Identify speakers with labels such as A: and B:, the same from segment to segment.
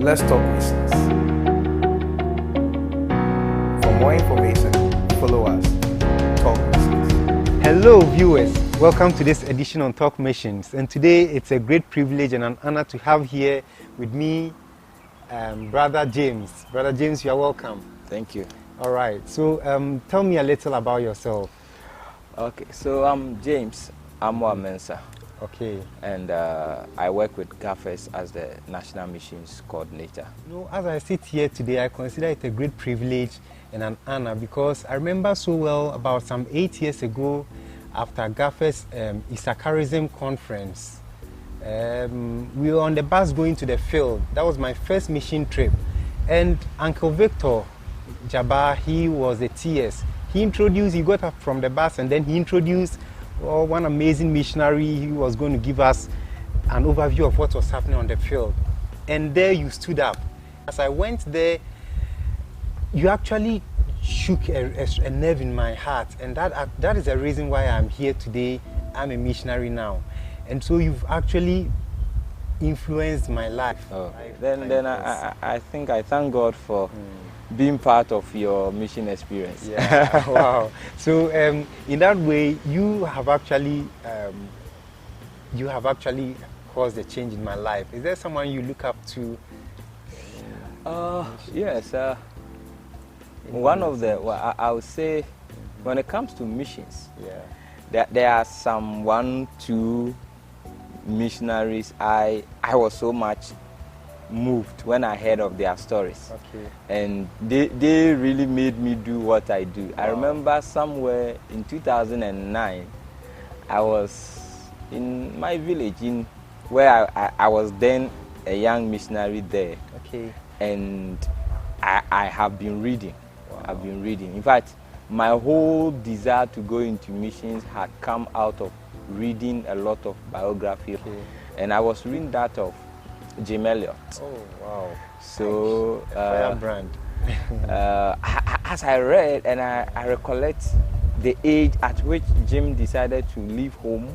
A: Let's talk business. For more information, follow us. Talk Business.
B: Hello viewers, welcome to this edition on Talk Missions, and today it's a great privilege and an honor to have here with me Brother James. Brother James, you are welcome.
C: Thank you.
B: All right, so tell me a little about yourself.
C: Okay, so I'm James Amoah-Mensah.
B: Okay.
C: And I work with GHAFES as the National Missions Coordinator.
B: You know, as I sit here today, I consider it a great privilege and an honor because I remember so well about some 8 years ago after GHAFES Issacharisim conference. We were on the bus going to the field. That was my first mission trip. And Uncle Victor Jabbar, he was a TS. He got up from the bus and then he introduced one amazing missionary. He was going to give us an overview of what was happening on the field. And there you stood up. As I went there, you actually shook a nerve in my heart. And that is the reason why I'm here today. I'm a missionary now. And so you've actually influenced my life.
C: Oh. Then I think I thank God for being part of your mission experience.
B: Yeah, wow. So in that way, you have actually caused a change in my life. Is there someone you look up to?
C: Yes. One of the, I would say, when it comes to missions, there are some 1-2 missionaries I was so much moved when I heard of their stories.
B: Okay.
C: And they really made me do what I do. Wow. I remember somewhere in 2009, I was in my village where I was then a young missionary there.
B: Okay.
C: And I have been reading.
B: Wow.
C: I've been reading. In fact, my whole desire to go into missions had come out of reading a lot of biography.
B: Okay.
C: And I was reading that of Jim Elliot.
B: Oh, wow.
C: So,
B: firebrand.
C: as I read and I recollect the age at which Jim decided to leave home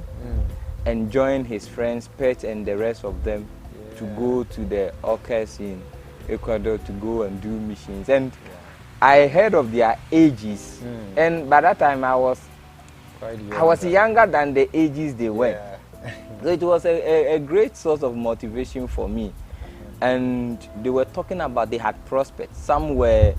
C: and join his friends, Pet and the rest of them to go to the orcas in Ecuador to go and do missions. And I heard of their ages. And by that time I was younger than the ages they went. So it was a great source of motivation for me. And they were talking about they had prospects. Some were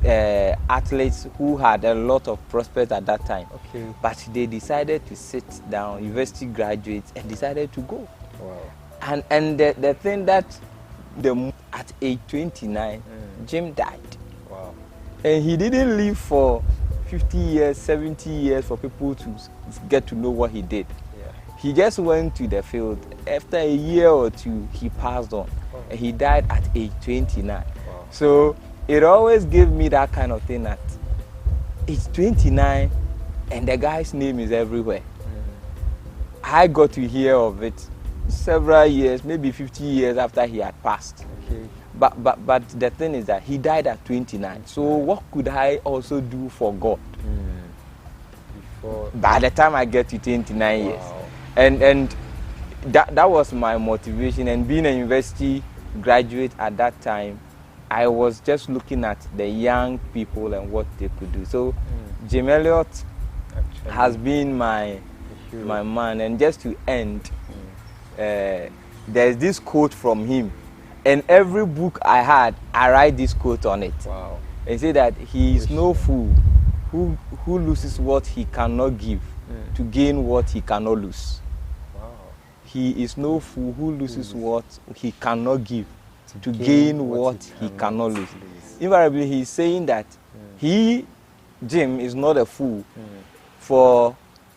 C: athletes who had a lot of prospects at that time.
B: Okay.
C: But they decided to sit down, university graduates, and decided to go.
B: Wow.
C: And the thing that at age 29, Jim died.
B: Wow.
C: And he didn't live for 50 years, 70 years for people to get to know what he did. He just went to the field. After a year or two, he passed on. And he died at age 29. Wow. So it always gave me that kind of thing at age 29, and the guy's name is everywhere. I got to hear of it several years, maybe 50 years after he had passed.
B: Okay.
C: But the thing is that he died at 29. So what could I also do for God? By the time I get to 29 years. And that was my motivation. And being a university graduate at that time, I was just looking at the young people and what they could do. So Jim Elliot has been my man. And just to end, there's this quote from him. And every book I had, I write this quote on it.
B: Wow.
C: And say that he is no fool who loses what he cannot give to gain what he cannot lose. He is no fool who loses what he cannot give to gain what he cannot lose. Invariably, he's saying that Jim, is not a fool for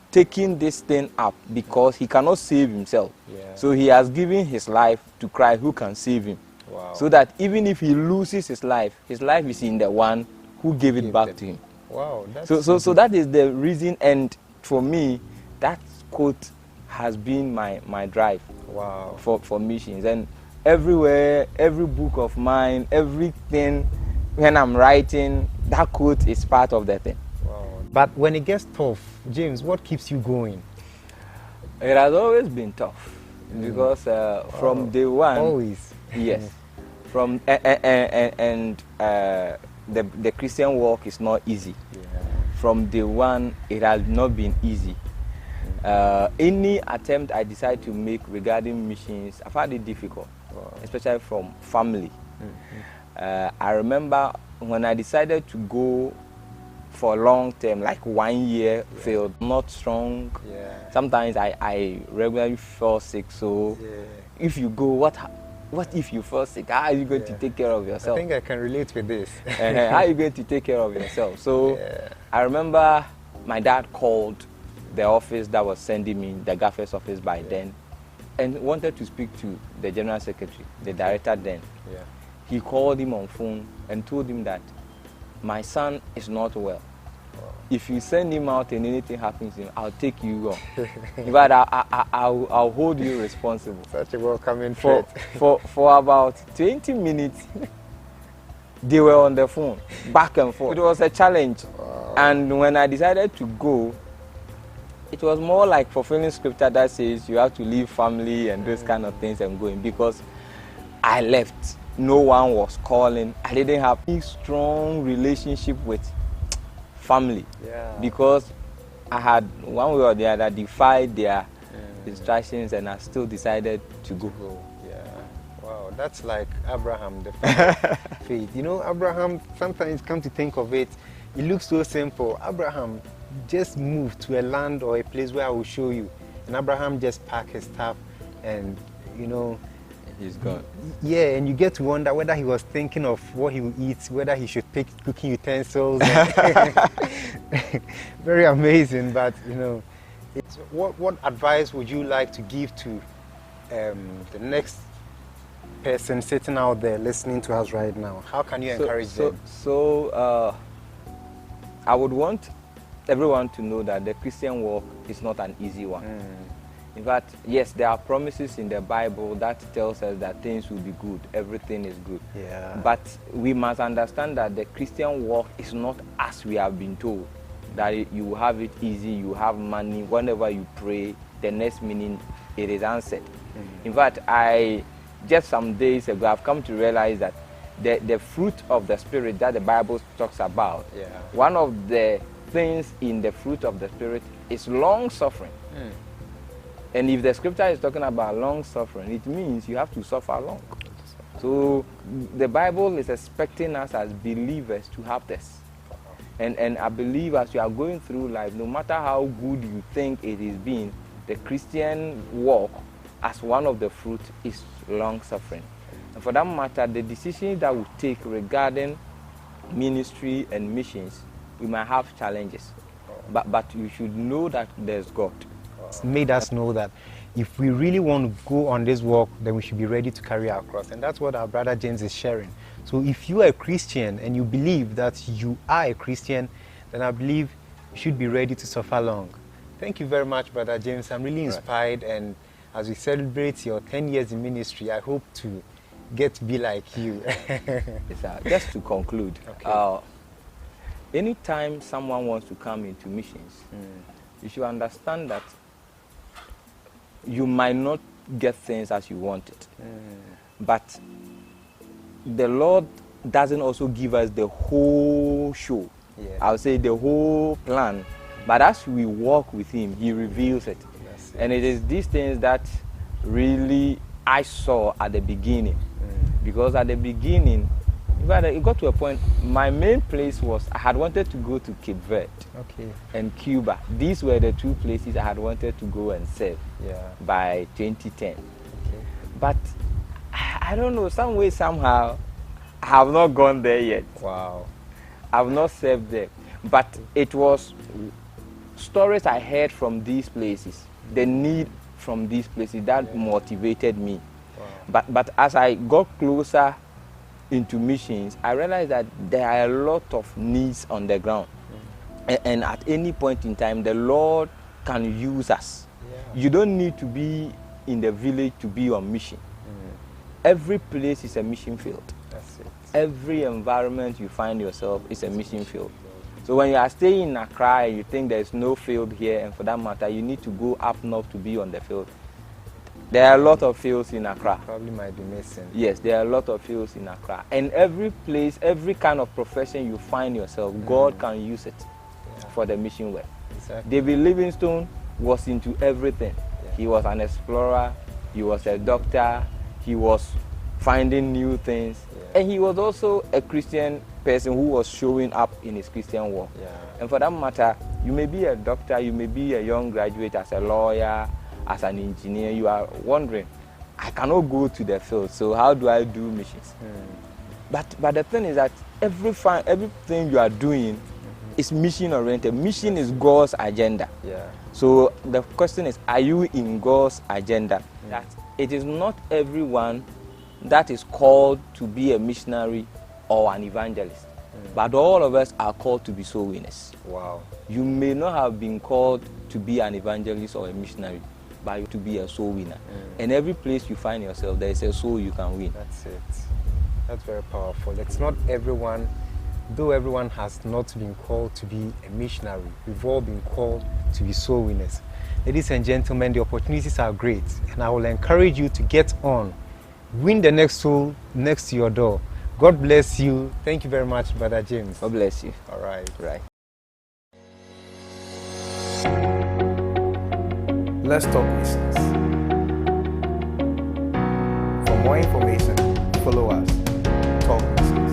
C: taking this thing up because he cannot save himself. So he has given his life to Christ who can save him.
B: Wow.
C: So that even if he loses his life is in the one who gave it back to him.
B: Wow.
C: So that is the reason, and for me, that quote has been my drive.
B: Wow.
C: For missions. And everywhere, every book of mine, everything, when I'm writing, that quote is part of the thing.
B: Wow. But when it gets tough, James, what keeps you going?
C: It has always been tough because from day one.
B: Always.
C: Yes. The Christian walk is not easy.
B: Yeah.
C: From day one, it has not been easy. Any attempt I decide to make regarding missions, I found it difficult, especially from family. I remember when I decided to go for long term, like 1 year, felt not strong.
B: Yeah.
C: Sometimes I regularly fall sick. So if you go, what if you fall sick? How are you going to take care of yourself?
B: I think I can relate with this.
C: How are you going to take care of yourself? So I remember my dad called the office that was sending me, the GHAFES office by then, and wanted to speak to the general secretary, the director then.
B: Yeah.
C: He called him on phone and told him that my son is not well. If you send him out and anything happens to him, I'll take you on. In fact, I'll hold you responsible.
B: Such a welcoming
C: for about 20 minutes. They were on the phone, back and forth. It was a challenge.
B: Wow.
C: And when I decided to go, it was more like fulfilling scripture that says you have to leave family and those kind of things and going, because I left. No one was calling. I didn't have a strong relationship with family, because I had one way or the other defied their instructions, and I still decided to go.
B: Yeah. Wow, that's like Abraham, the father of faith. You know, Abraham, sometimes come to think of it, it looks so simple. Abraham just moved to a land or a place where I will show you. And Abraham just packed his stuff and, you know,
C: he's gone.
B: Yeah, and you get to wonder whether he was thinking of what he would eat, whether he should pick cooking utensils. Very amazing, but you know, what advice would you like to give to the next person sitting out there listening to us right now? How can you encourage them?
C: So I would want everyone to know that the Christian walk is not an easy one. In fact, yes, there are promises in the Bible that tells us that things will be good, everything is good.
B: Yeah.
C: But we must understand that the Christian walk is not as we have been told, that you have it easy, you have money, whenever you pray, the next minute it is answered. In fact, just some days ago, I've come to realize that the fruit of the Spirit that the Bible talks about, one of the things in the fruit of the Spirit is long suffering. And if the scripture is talking about long suffering, it means you have to suffer long. So the Bible is expecting us as believers to have this. And I believe as you are going through life, no matter how good you think it is being, the Christian walk as one of the fruit is long suffering. And for that matter, the decisions that we take regarding ministry and missions, we might have challenges. But you should know that there's God.
B: Made us know that if we really want to go on this walk, then we should be ready to carry our cross. And that's what our brother James is sharing. So if you are a Christian and you believe that you are a Christian, then I believe you should be ready to suffer long. Thank you very much, brother James. I'm really inspired. And as we celebrate your 10 years in ministry, I hope to get to be like you.
C: Just to conclude, anytime someone wants to come into missions, you should understand that you might not get things as you want it. But the Lord doesn't also give us the whole show. I'll say the whole plan. But as we walk with Him, He reveals it. And it is these things that really I saw at the beginning. Because at the beginning, it got to a point, my main place was, I had wanted to go to Cape Verde and Cuba. These were the two places I had wanted to go and serve by 2010. But I don't know, some way, somehow, I have not gone there yet.
B: Wow.
C: I have not served there. But it was stories I heard from these places, the need from these places that motivated me. But as I got closer into missions, I realized that there are a lot of needs on the ground. And at any point in time, the Lord can use us. You don't need to be in the village to be on mission. Every place is a mission field.
B: That's it.
C: Every environment you find yourself is a mission field. So when you are staying in Accra and you think there's no field here, and for that matter, you need to go up north to be on the field, There are a lot of fields in Accra.
B: Probably might be missing.
C: Yes, there are a lot of fields in Accra. And every place, every kind of profession you find yourself, God can use it for the mission work.
B: Exactly.
C: David Livingstone was into everything.
B: Yeah.
C: He was an explorer, he was a doctor, he was finding new things.
B: Yeah.
C: And he was also a Christian person who was showing up in his Christian walk.
B: Yeah.
C: And for that matter, you may be a doctor, you may be a young graduate as a lawyer, as an engineer, you are wondering, I cannot go to the field, so how do I do missions? But the thing is that everything you are doing is mission oriented. Mission is God's agenda.
B: Yeah.
C: So the question is, are you in God's agenda? That it is not everyone that is called to be a missionary or an evangelist, but all of us are called to be soul winners.
B: Wow.
C: You may not have been called to be an evangelist or a missionary, but to be a soul winner. And every place you find yourself, there is a soul you can win.
B: That's it. That's very powerful. It's not everyone, though everyone has not been called to be a missionary, we've all been called to be soul winners. Ladies and gentlemen, the opportunities are great, and I will encourage you to get on. Win the next soul next to your door. God bless you. Thank you very much, Brother James.
C: God bless you.
B: All right.
C: Right.
A: Let's talk missions. For more information, follow us. Talk missions.